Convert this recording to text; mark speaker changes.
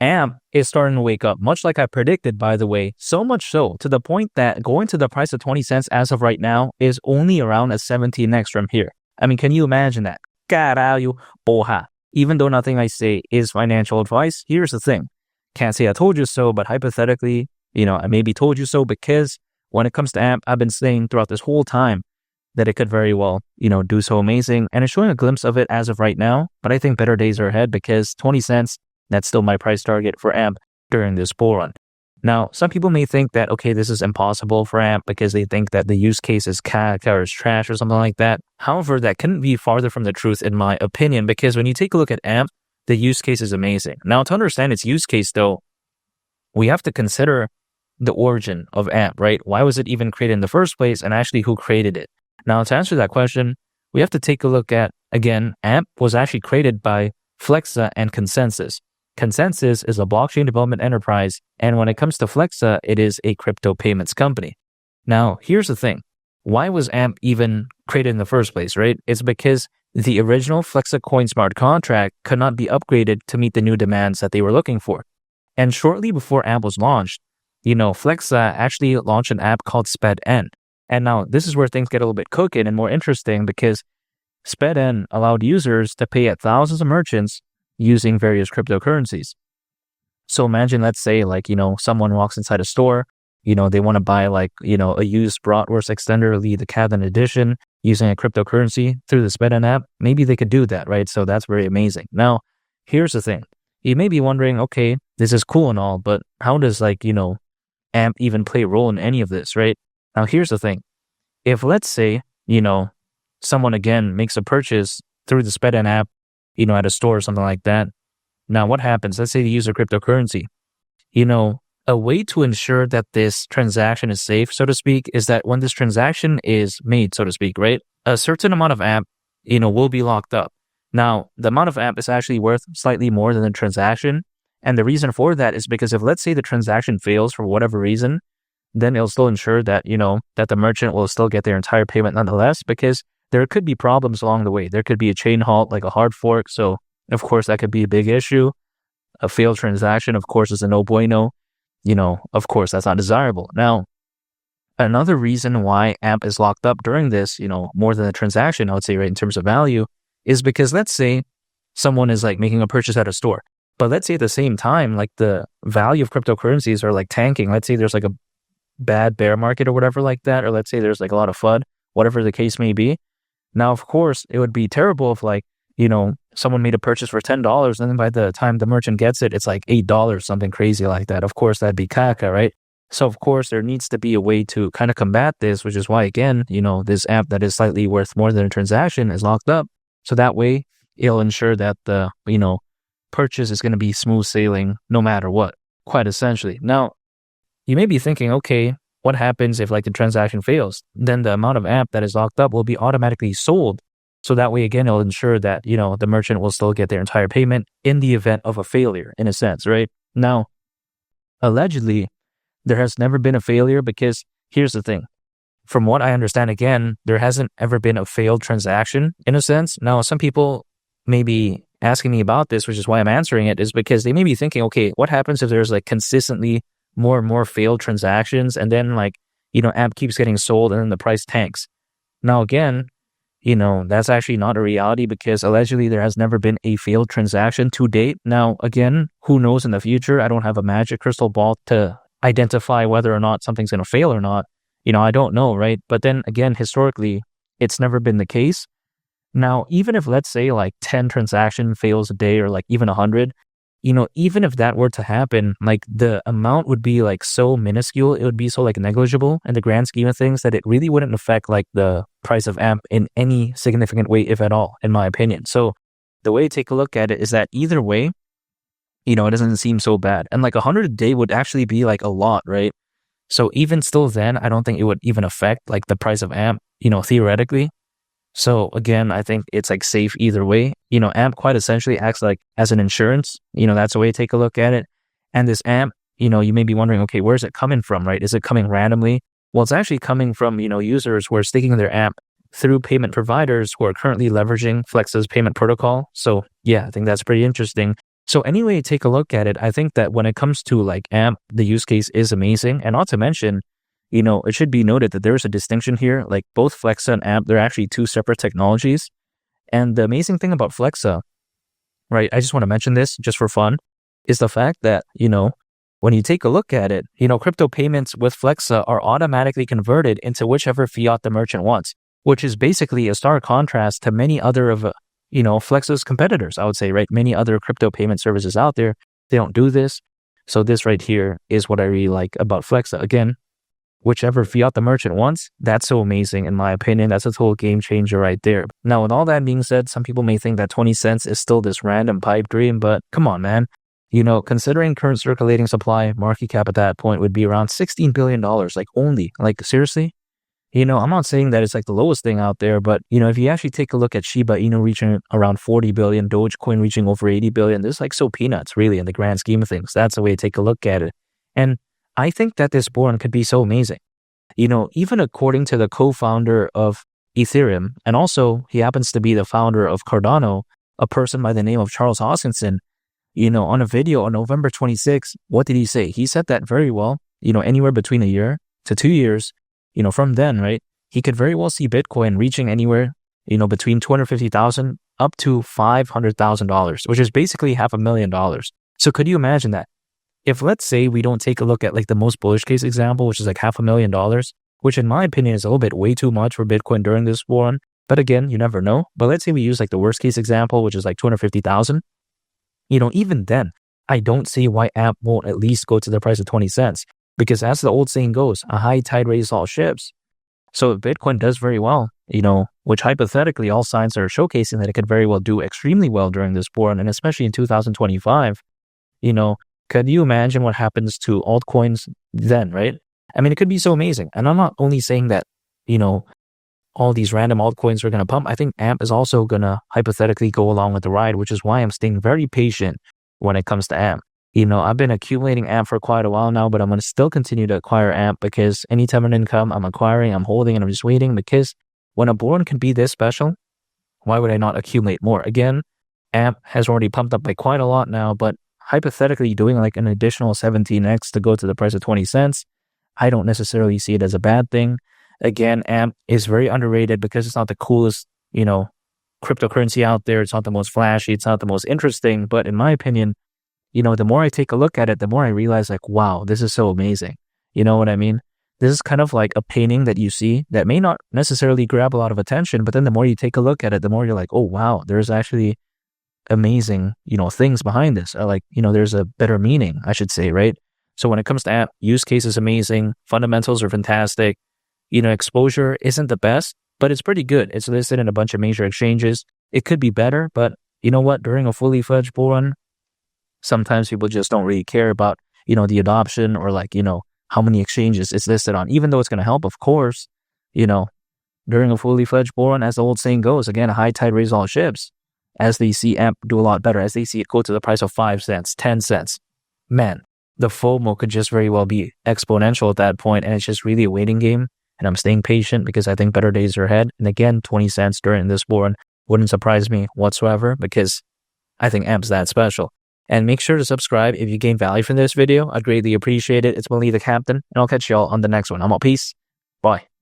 Speaker 1: AMP is starting to wake up, much like I predicted, by the way, so much so to the point that going to the price of 20 cents as of right now is only around a 17x from here. I mean, can you imagine that? Caralho, porra. Even though nothing I say is financial advice, here's the thing. Can't say I told you so, but hypothetically, I maybe told you so because when it comes to AMP, I've been saying throughout this whole time that it could very well, do so amazing. And it's showing a glimpse of it as of right now. But I think better days are ahead because 20 cents, that's still my price target for AMP during this bull run. Now, some people may think that, okay, this is impossible for AMP because they think that the use case is caca or is trash or something like that. However, that couldn't be farther from the truth in my opinion, because when you take a look at AMP, the use case is amazing. Now, to understand its use case, though, we have to consider the origin of AMP, right? Why was it even created in the first place, and actually who created it? Now, to answer that question, we have to take a look at, again, AMP was actually created by Flexa and Consensus. Consensus is a blockchain development enterprise, and when it comes to Flexa, it is a crypto payments company. Now, here's the thing. Why was AMP even created in the first place, right? It's because the original Flexa Coin smart contract could not be upgraded to meet the new demands that they were looking for. And shortly before AMP was launched, Flexa actually launched an app called SPEDN. And now this is where things get a little bit cooking and more interesting, because SPEDN allowed users to pay at thousands of merchants using various cryptocurrencies. So imagine, let's say, someone walks inside a store, they want to buy a used bratwurst extender, the Cabin edition, using a cryptocurrency through the SPEDN app. Maybe they could do that, right? So that's very amazing. Now, here's the thing. You may be wondering, okay, this is cool and all, but how does AMP even play a role in any of this, right? Now, here's the thing. If let's say, someone again makes a purchase through the SPEDN app, at a store or something like that. Now, what happens? Let's say they use a cryptocurrency. A way to ensure that this transaction is safe, so to speak, is that when this transaction is made, so to speak, right, a certain amount of AMP, will be locked up. Now, the amount of AMP is actually worth slightly more than the transaction. And the reason for that is because if, let's say, the transaction fails for whatever reason, then it'll still ensure that, that the merchant will still get their entire payment nonetheless, because there could be problems along the way. There could be a chain halt, like a hard fork. So, of course, that could be a big issue. A failed transaction, of course, is a no bueno. Of course, that's not desirable. Now, another reason why AMP is locked up during this, more than the transaction, I would say, right, in terms of value, is because let's say someone is making a purchase at a store. But let's say at the same time, the value of cryptocurrencies are tanking. Let's say there's a bad bear market or whatever like that, or let's say there's a lot of FUD, whatever the case may be. Now, of course, it would be terrible if someone made a purchase for $10 and then by the time the merchant gets it, it's $8, something crazy like that. Of course, that'd be caca, right? So, of course, there needs to be a way to kind of combat this, which is why, again, this app that is slightly worth more than a transaction is locked up. So that way, it'll ensure that the, purchase is going to be smooth sailing no matter what, quite essentially. Now, you may be thinking, okay, what happens if the transaction fails? Then the amount of AMP that is locked up will be automatically sold. So that way, again, it'll ensure that, the merchant will still get their entire payment in the event of a failure, in a sense, right? Now, allegedly, there has never been a failure because here's the thing. From what I understand, again, there hasn't ever been a failed transaction, in a sense. Now, some people may be asking me about this, which is why I'm answering it, is because they may be thinking, okay, what happens if there's consistently more and more failed transactions, and then AMP keeps getting sold and then the price tanks? Now, again, that's actually not a reality because allegedly there has never been a failed transaction to date. Now, again, who knows in the future? I don't have a magic crystal ball to identify whether or not something's going to fail or not. I don't know, right? But then again, historically, it's never been the case. Now, even if let's say 10 transaction fails a day or even 100, even if that were to happen, the amount would be so minuscule, it would be so negligible in the grand scheme of things that it really wouldn't affect the price of AMP in any significant way, if at all, in my opinion. So the way to take a look at it is that either way, it doesn't seem so bad. And 100 a day would actually be a lot, right? So even still then, I don't think it would even affect the price of AMP, theoretically. So again, I think it's safe either way. AMP quite essentially acts as an insurance. That's a way to take a look at it. And this AMP, you may be wondering, okay, where's it coming from, right? Is it coming randomly? Well, it's actually coming from, users who are staking their AMP through payment providers who are currently leveraging Flexa's payment protocol. So yeah, I think that's pretty interesting. So anyway, take a look at it. I think that when it comes to like AMP, the use case is amazing. And not to mention, it should be noted that there's a distinction here. Like both Flexa and AMP, they're actually two separate technologies. And the amazing thing about Flexa, right, I just want to mention this just for fun, is the fact that, when you take a look at it, crypto payments with Flexa are automatically converted into whichever fiat the merchant wants, which is basically a stark contrast to many other of Flexa's competitors, I would say, right? Many other crypto payment services out there, they don't do this. So this right here is what I really like about Flexa. Again, whichever fiat the merchant wants, that's so amazing in my opinion. That's a total game changer right there. Now, with all that being said, some people may think that 20 cents is still this random pipe dream, but come on, man. Considering current circulating supply, market cap at that point would be around $16 billion, seriously? I'm not saying that it's like the lowest thing out there, but, if you actually take a look at Shiba Inu reaching around 40 billion, Dogecoin reaching over 80 billion, this is like so peanuts, really, in the grand scheme of things. That's the way to take a look at it. And I think that this board could be so amazing. Even according to the co-founder of Ethereum, and also he happens to be the founder of Cardano, a person by the name of Charles Hoskinson, on a video on November 26th, what did he say? He said that very well, anywhere between a year to 2 years, from then, right, he could very well see Bitcoin reaching anywhere, between $250,000 up to $500,000, which is basically $500,000. So could you imagine that? If let's say we don't take a look at like the most bullish case example, which is like $500,000, which in my opinion is a little bit way too much for Bitcoin during this run. But again, you never know. But let's say we use like the worst case example, which is like 250,000. Even then, I don't see why AMP won't at least go to the price of 20 cents. Because as the old saying goes, a high tide raises all ships. So if Bitcoin does very well, which hypothetically all signs are showcasing that it could very well do extremely well during this run, and especially in 2025, could you imagine what happens to altcoins then, right? I mean, it could be so amazing. And I'm not only saying that, all these random altcoins are going to pump. I think AMP is also going to hypothetically go along with the ride, which is why I'm staying very patient when it comes to AMP. I've been accumulating AMP for quite a while now, but I'm going to still continue to acquire AMP because anytime an income, I'm acquiring, I'm holding, and I'm just waiting because when a board can be this special, why would I not accumulate more? Again, AMP has already pumped up by quite a lot now, but hypothetically doing like an additional 17x to go to the price of 20 cents, I don't necessarily see it as a bad thing. Again, AMP is very underrated because it's not the coolest, cryptocurrency out there. It's not the most flashy. It's not the most interesting. But in my opinion, the more I take a look at it, the more I realize like, wow, this is so amazing. You know what I mean? This is kind of like a painting that you see that may not necessarily grab a lot of attention, but then the more you take a look at it, the more you're like, oh, wow, there's actually amazing, things behind this. Or like, there's a better meaning, I should say, right? So when it comes to AMP, use case is amazing. Fundamentals are fantastic. Exposure isn't the best, but it's pretty good. It's listed in a bunch of major exchanges. It could be better, but you know what? During a fully fledged bull run, sometimes people just don't really care about, the adoption or like, how many exchanges it's listed on, even though it's going to help, of course, during a fully fledged bull run, as the old saying goes, again, a high tide raises all ships. As they see AMP do a lot better, as they see it go to the price of 5 cents, 10 cents, man, the FOMO could just very well be exponential at that point, and it's just really a waiting game. And I'm staying patient because I think better days are ahead. And again, 20 cents during this bull run wouldn't surprise me whatsoever because I think AMP's that special. And make sure to subscribe if you gain value from this video. I'd greatly appreciate it. It's been Lee the Captain, and I'll catch y'all on the next one. I'm out. Peace. Bye.